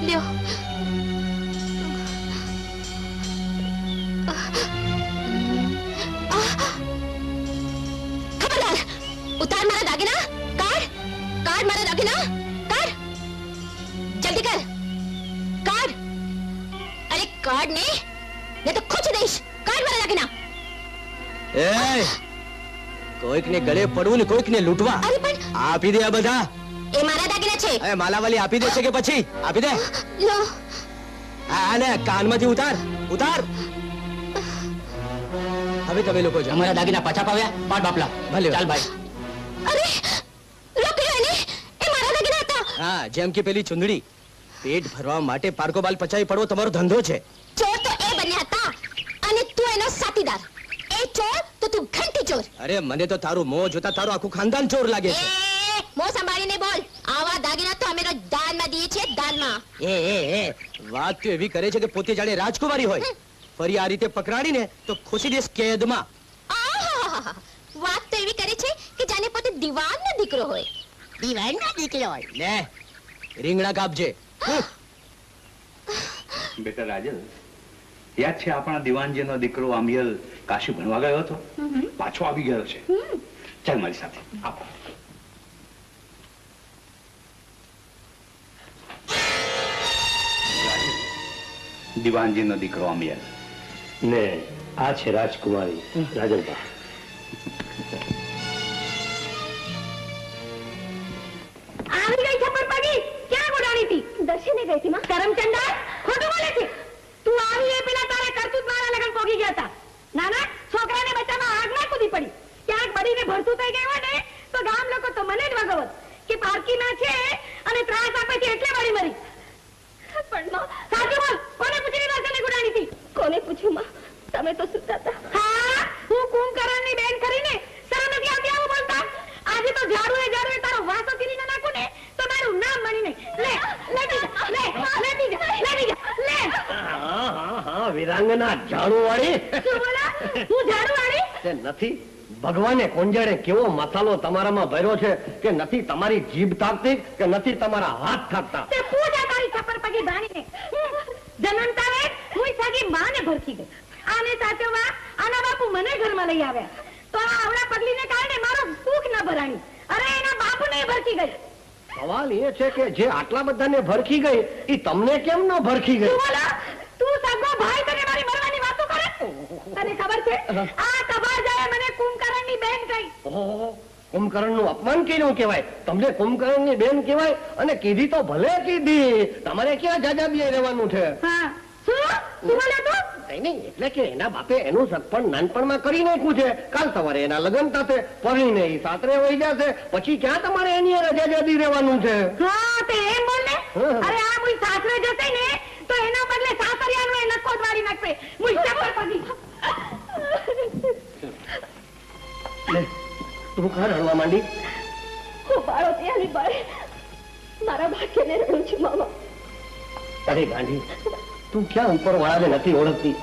લ્યો. ખબરદાર, ઉતાર મારા દાગીના. કાઢ કાઢ મારા દાગીના. કાઢ, જલ્દી કર. કાઢ. અરે કાઢ ને, નહીં તો ખોચી દઈશ. કાઢ મારા દાગીના. એ કોઈક ને ગળે પડવું ને કોઈક ને લૂંટવા. અરે પણ આપી દે આ બધા. એ મારા દાગીના છે. એ માલાવાલી આપી દે છે કે પછી આપી દે. લો. આને કાનમાંથી ઉતાર ઉતાર. હવે તમે લોકો જાઓ. અમારા દાગીના પાછા પાવ્યા. પાડ બાપલા. ભલે ચાલ ભાઈ. અરે રોકી લો એને. એ મારા દાગીના હતા. હા, જેમ કે પેલી ચુંદડી. પેટ ભરવા માટે પારકો બાલ પચાવી પડવો તમારો ધંધો છે. ચોર તો એ બન્યા હતા અને તું એનો સાથીદાર. એ ચોર તો તું ઘંટી ચોર. અરે મને તો તારું મોં જોતા તારું આખું ખાનદાન ચોર લાગે છે. મોં સંભાળીને બોલ. આવા દાગીના તો અમે રોજ દાનમાં દઈએ છીએ, દાનમાં. એ વાત તો એવી કરે છે કે પોતે જાણે રાજકુમારી હોય. ફરી આ રીતે પકડાડીને તો ખુશી દેશ કેદમાં. આહાહાહા. વાત તો એવી કરે છે કે જાણે પોતે દીવાનનો દીકરો હોય. દીવાનનો દીકરો હોય. લે રીંગણા કાપજે. બેટા રાજલ, યાદ છે આપણા દિવાનજીનો દીકરો આમિયલ કાશી ભણવા ગયો હતો? પાછો આવી ગયો છે. ચાલ મારી સાથે આવો. દિવાનજીનો દીકરો આમિયલ ને આ છે રાજકુમારી રાજલબા. આવી ગઈ છપર પગી. ક્યાં ગોડાણી હતી? દર્શને ગઈ હતી માં. કરમચંડા ખોટું બોલે છે. તું આવી એ પેલા તારે કરતૂત મારા લગન પોગી ગયા હતા. નાના છોકરાને બચાવવા આગ ના કૂદી પડી. ક્યાંક બળીને ભરતું થઈ ગયું હોય ને તો ગામ લોકો તો મને જ વગવત કે પારકી ના છે અને ત્રાસ આપે છે એટલે વાળી મરી. પણ માં સાચું બોલ. કોને પૂછીને દર્શને ગોડાણી હતી? કોને પૂછ્યું માં? તમે તો સુતા હતા. હા, હું કુંભકરણની બેન કરીને શરમ નથી આવતી આવું બોલતા? આજે તો ઝાડુએ તારો વાસો કીરી ના નાખું ને તો મારું નામ મળી નહીં. લે લેતી જા. લે લેતી જા. લેતી જા. લે. હા વીરાંગના ઝાડુ વાળી. શું બોલા? હું ઝાડુ વાળી? તે નથી. ભગવાને કોંજાડે કેવો મસાલો તમારામાં ભર્યો છે કે નથી તમારી જીભ થાકતી કે નથી તમારા હાથ થાકતા. તે પૂજા તારી છપર પગી ભાણીને. જન્મતા વે હું સાગી માને ભરખી ગઈ. આને સાચવવા આના બાપુ મને ઘરમાં લઈ આવ્યા તો આ આવડા પગલીને કારણે મારો ભૂખ ન ભરાણી. અરે એના બાપુને ભરખી ગઈ. સવાલ એ છે કે જે આટલા બધાને ભરખી ગઈ એ તમને કેમ ન ભરખી ગઈ? તું બોલા? તું સગો ભાઈ તને મારી મરવાની વાતો કરે? તને ખબર છે આ સભાજાએ મને કુંભકરણની બેન કહી. ઓહો, કુંભકર્ણનું અપમાન કર્યું કહેવાય. તમને કુંભકર્ણની બેન કહેવાય અને કીધી તો ભલે કીધી. તમારે ક્યાં જાજાબીએ રહેવાનું છે? હા, શું બોલ્યો તું? નહીં એટલે કે એના બાપે એનું સગપણ નાનપણમાં કરી નાખ્યું છે. કાલ સવારે એના લગ્ન થશે, પરણીને ઈ સાસરે વહી જશે, પછી ક્યાં તમારે એની રજાજાદી રહેવાનું છે? હા તે એમ બોલ ને. અરે આ મુઈ સાસરે જશે ને તો એના બદલે સાસરિયાનો એ નક્કો જ મારી નાખશે. મુઈ ચપ્પલ પગી. લે તું ઘર હળવા માંડી. હું બાળો ત્યાંની બાળે મારા ભાગ્યને રડું છું મામા. અરે ગાંધી, તું ક્યાં ઉપર વાળાને નથી ઓળખતી?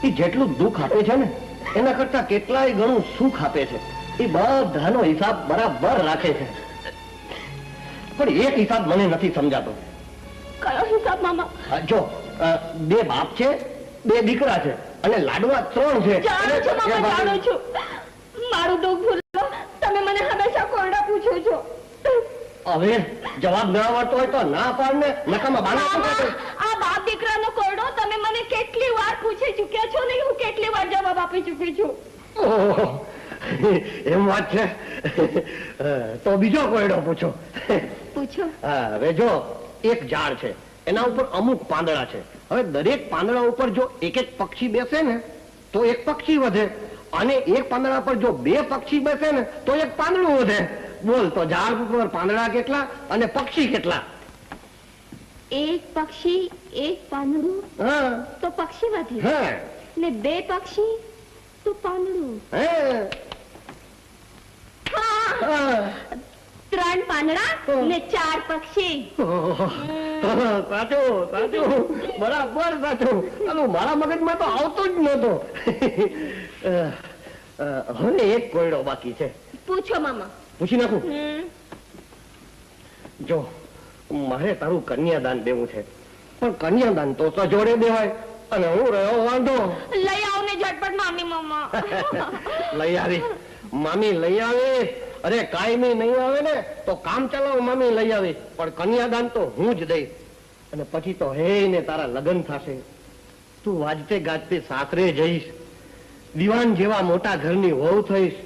એ જેટલું દુઃખ આપે છે ને એના કરતા કેટલાય ગણું સુખ આપે છે. એ બધાનો હિસાબ બરાબર રાખે છે. પણ એક હિસાબ મને નથી સમજાતો. કયો હિસાબ મામા? જો બે બાપ છે, બે દીકરા છે અને લાડવા 3 છે. જાણું છું મામા, જાણું છું. મારું દુઃખ ભૂલો. તમે મને હંમેશા કોરડા પૂછો છો. હવે જવાબ ન આવડતો હોય તો ના પાડ ને. નકામા બાના શું કરે? આ બાપ દીકરાનો કોરડો તમે મને કેટલી વાર પૂછી ચૂક્યા છો ને હું કેટલી વાર જવાબ આપી ચૂકી છું. ઓહો, એમ વાત છે. તો બીજો કોયડો પૂછો. પૂછો. હવે જો એક ઝાડ છે, એના ઉપર અમુક પાંદડા છે. હવે દરેક પાંદડા ઉપર જો એક એક પક્ષી બેસે ને તો એક પક્ષી વધે અને એક પાંદડા પર જો 2 પક્ષી બેસે ને તો એક પાંદડું વધે. બોલ તો ઝાડ ઉપર પાંદડા કેટલા અને પક્ષી કેટલા? એક પક્ષી એક પાંદડું હા તો પક્ષી વધે હા ને 2 પક્ષી તો પાંદડું. હા હા 3 પાંદડા ને 4 પક્ષી. સાચું સાચું, બરાબર સાચું. મારા મગજમાં તો આવતો જ નતો. હવે એક કોયડો બાકી છે. પૂછો મામા. પૂછી નાખું? જો મારે તારું કન્યાદાન દેવું છે પણ કન્યાદાન તો સજોડે દેવાય અને હું રહ્યો વાંધો. લઈ આવો ને ઝટપટ મામી મમ્મા. લઈ આવી મામી, લઈ આવે. અરે કાયમી નહીં આવે ને તો કામ ચલાવો મામી લઈ આવી, પણ કન્યાદાન તો હું જ દઈશ. અને પછી તો હે ને તારા લગ્ન થશે. તું વાજતે ગાજતે સાસરે જઈશ, દીવાન જેવા મોટા ઘરની વહુ થઈશ.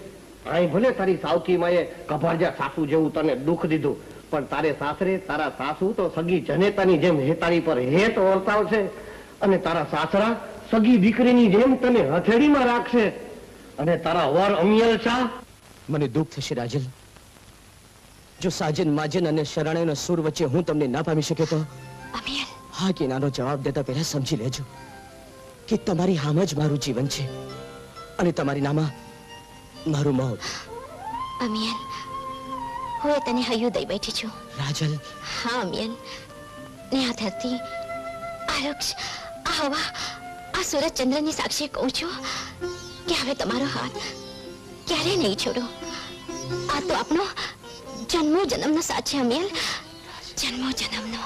અહીં ભલે તારી સાવકી માએ કભારજા સાસુ જેવું તને દુઃખ દીધું, પણ તારે સાસરે તારા સાસુ તો સગી જનેતાની જેમ હેતારી પર હેત વર્તાવશે, અને તારા સાસરા સગી દીકરીની જેમ તને હથેળીમાં રાખશે. અને તારા વર અમિયલ શાહ, મને દુઃખ થશે રાજલ, જો સાજન માજન અને શરણાઈના સુર વચ્ચે હું તમને ના પામી શકે તો. અમિયલ, હા કે નાનો જવાબ દેતા પહેલા સમજી લેજો કે તમારી હામ જ મારું જીવન છે અને તમારી નામા મારું મોત. અમિયલ, હું તને હૈયું દઈ બેઠી છું. રાજલ, હા અમિયલ, ને આ ધરતી, આ વૃક્ષ, આ હવા, આ સૂરજ ચંદ્રની સાક્ષી કહું છું કે હવે તમારો હાથ ક્યારે નહીં છોડો. આ તો આપણો જન્મો જન્મનો સાથ છે અમિયલ, જન્મો જન્મનો.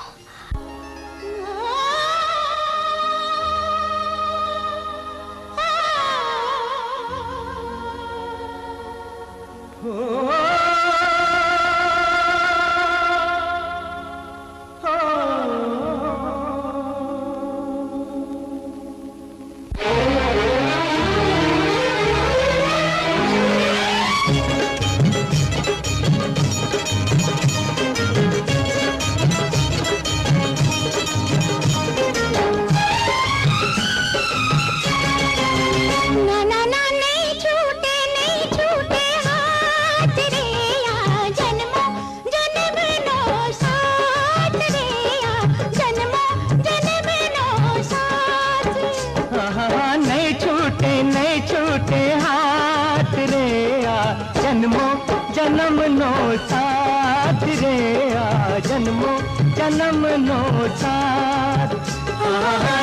जन्मनो साथ रे आ जन्मो जन्मनो साथ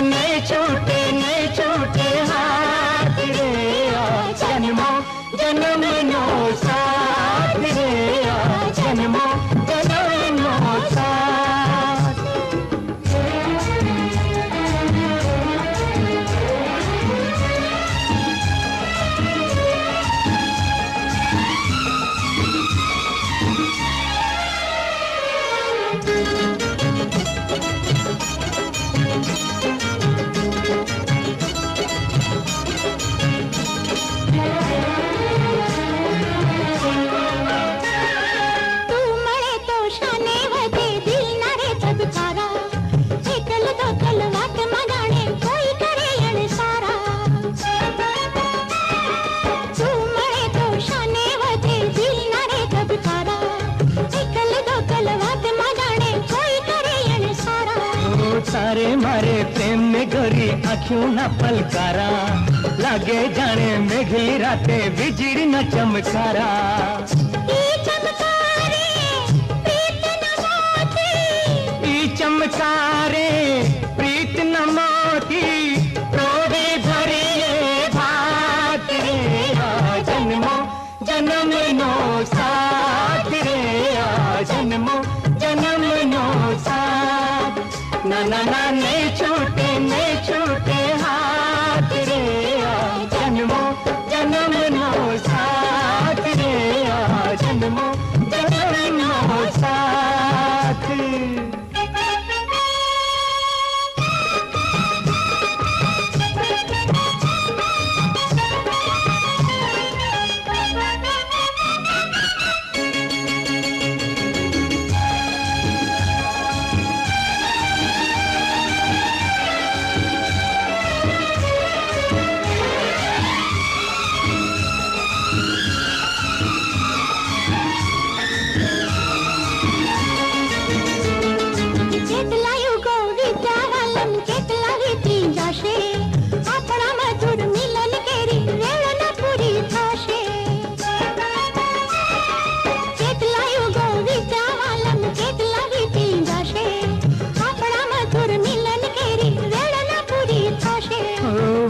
नहीं छूटे हाथ रे आ जन्मो जन्मनो साथ रे आ जन्मो जन्मनो साथ. तारे मारे प्रेम में गोरी आँखों न पलकारा लागे जाने मेघली राते बिजली न चमकारा. चमकारे प्रीत न मोती प्रोदे भरिए भात रे आ जन्मो जन्मनो साथ रे आ जन्मो जन्मनो साथ. ना ना ना नहीं छूटे हाथ रे आ जन्मो जन्मनो साथ रे आ जन्मो जन्मनो साथ.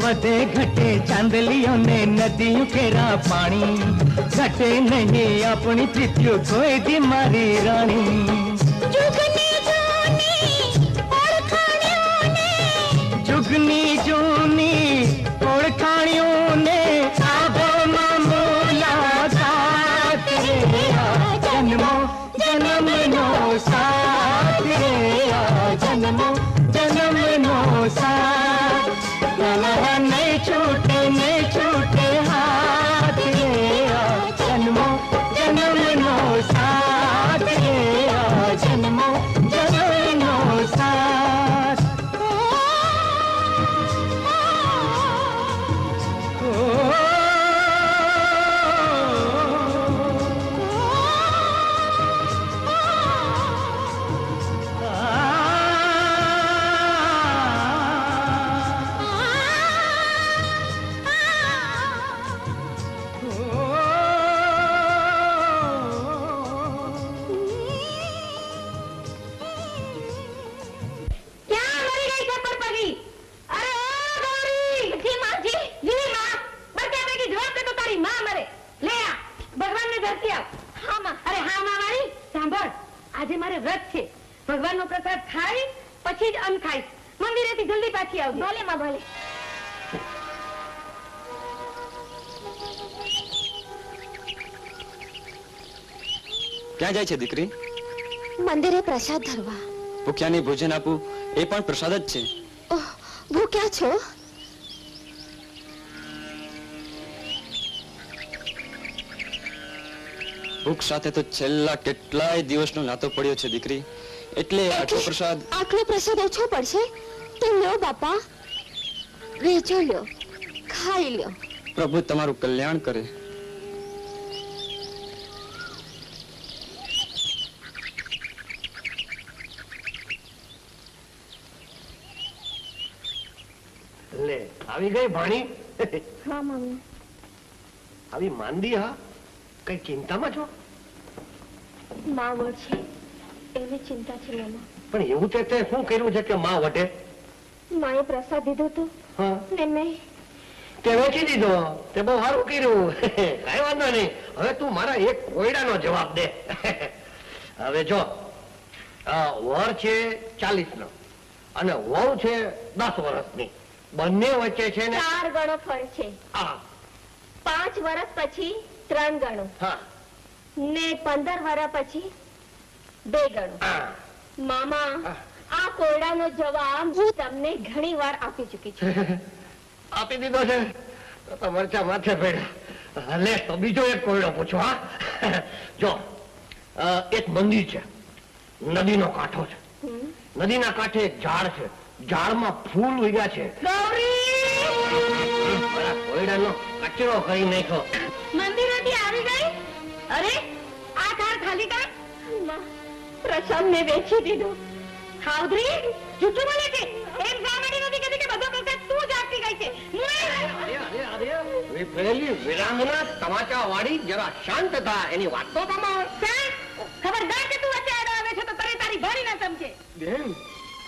વધે ઘટે ચાંદલિયો ને નદીઓ કેરા પાણી ઘટે નહીં આપણી પ્રીતિઓ કોઈ દી મારી રાણી. જુગની જૂની ઓળખાણ્યો વ્રત ખાઈ પછી જ અન્ન ખાઈશ. મંદિરેથી જલ્દી પાછી આવજો. ભલે માં ભલે. ક્યાં જાય છે દીકરી? મંદિરે પ્રસાદ ધરવા. ભૂખ્યાને ભોજન આપવું એ પણ પ્રસાદ જ છે. ઓહ, ભૂખ્યા છો? ભૂખ સાથે તો છેલ્લા કેટલાય દિવસનો નાતો પડ્યો છે દીકરી, એટલે આટલો પ્રસાદ. આટલો પ્રસાદ ઓછો પડશે તો લ્યો બાપા, વેચો લ્યો, ખાઈ લ્યો. પ્રભુ તમારું કલ્યાણ કરે. લે આવી ગઈ ભાણી. હા મમ્મી. આવી માંદી? હા, કઈ ચિંતામાં છો? માં વળશે એવી ચિંતા છે મામા. પણ એવું તે શું કર્યું છે કે માં વટે? માએ પ્રસાદ દીધો તો હા, ને મેં તે વેચી દીધો. તે બહુ સારું કર્યું. કઈ વાંધો નહીં. હવે તું મારા એક કોયડાનો જવાબ દે. હવે જો, વર છે 40 નો અને વહુ છે 10 વર્ષની. બંને વચ્ચે છે ને 4 ગણો ફળ છે. આ 5 વર્ષ પછી 3 ગણો હા ને 15 વર્ષ પછી 2 ગણો. આ મામા, આ કોયડાનો જવાબ હું તમને ઘણી વાર આપી ચૂકી છું. આપી દીધો છે તો મરચા માથે પડ્યા. લે તો બીજો એક કોયડો પૂછો. હા, જો એક મંદિર છે, નદીનો કાંઠો છે, નદીના કાંઠે એક ઝાડ છે, ઝાડમાં ફૂલ ઉગ્યા છે. મારા કોયડાનો કચરો કરી નાખ્યો. મંદિરેથી આવી ગઈ? અરે આ કાર ખાલી કર. માં, પ્રસાદ મેં વેચી દીધો. હાવદ્રી જૂઠું બોલે છે. એમ ગામડી નથી કહેતી કે બધો પ્રસાદ તું જ આપી ગઈ છે. પેલી વિરાંગના તમાચા વાળી જરા શાંત થા, એની વાત તો તમાર. ખબરદાર કે તું વચ્ચે આડો આવે છે તો તને તારી ભારી ના સમજે. બેન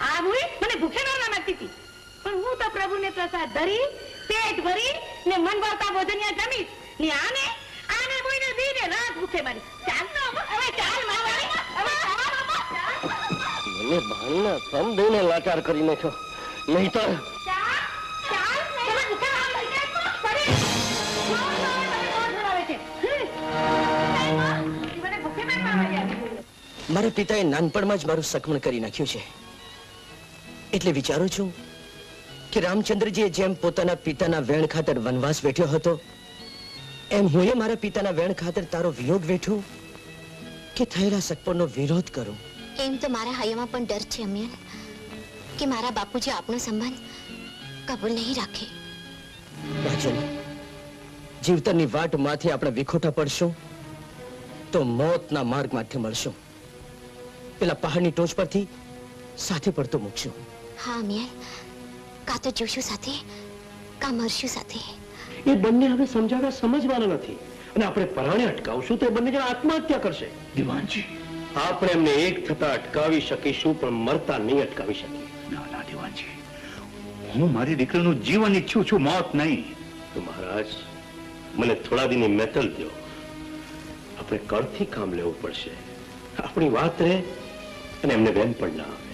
આ મુઈ મને ભૂખે ના માંગતી હતી, પણ હું તો પ્રભુને પ્રસાદ ધરી પેટ ભરી ને મન ભાવતા ભોજનિયા જમીશ ને આને મુઈને દીને રાત ભૂખે મારી. ચાલ તો હવે ચાલ માવાળી, હવે ચાલ બાપા. મને ભાણીના સમ દઈને લાચાર કરી નાખ્યો. નહીં તો ચાલ ચાલ તમે ભૂખે ના લઈ જાય પડી. મને ભૂખે મારવા આવ્યા. મારા પિતાએ નાનપણમાં જ મારું સકમણ કરી નાખ્યું છે, એટલે વિચારું છું કે રામચંદ્રજીએ જેમ પોતાના પિતાના વેણ ખાતર વનવાસ વેઠ્યો હતો, એમ હું મારા પિતાના વેણ ખાતર તારો વિયોગ વેઠું કે થયેલા સકપણનો વિરોધ કરું. એમ તો મારા હૈયામાં પણ ડર છે અમિયલ, કે મારા બાપુજી આપણો સંબંધ કબૂલ નહીં રાખે. રાજન, જીવતરની વાટમાંથી આપણે વિખોટા પડશું તો મોતના માર્ગમાંથી મળશું. પેલા પહાડની ટોચ પરથી સાથે પડતો મૂકશું. હા અમિયલ, કાં તો જોશું સાથે કાં મરશું સાથે. એ બંને હવે સમજાવ્યા સમજવાના નથી, અને આપણે પરાણે અટકાવશું તો એ બંને જણા આત્મહત્યા કરશે. દીવાનજી, આપણે એમને એક થતા અટકાવી શકીશું, પણ મરતા નહીં અટકાવી શકીએ. ના ના દીવાનજી, હું મારી દીકરીનું જીવન ઈચ્છું છું, મોત નહીં. તો મહારાજ, મને થોડા દિનની મહેતલ દો. આપણે કળથી કામ લેવું પડશે. આપણી વાત રહે અને એમને વેમ પણ ના આવે.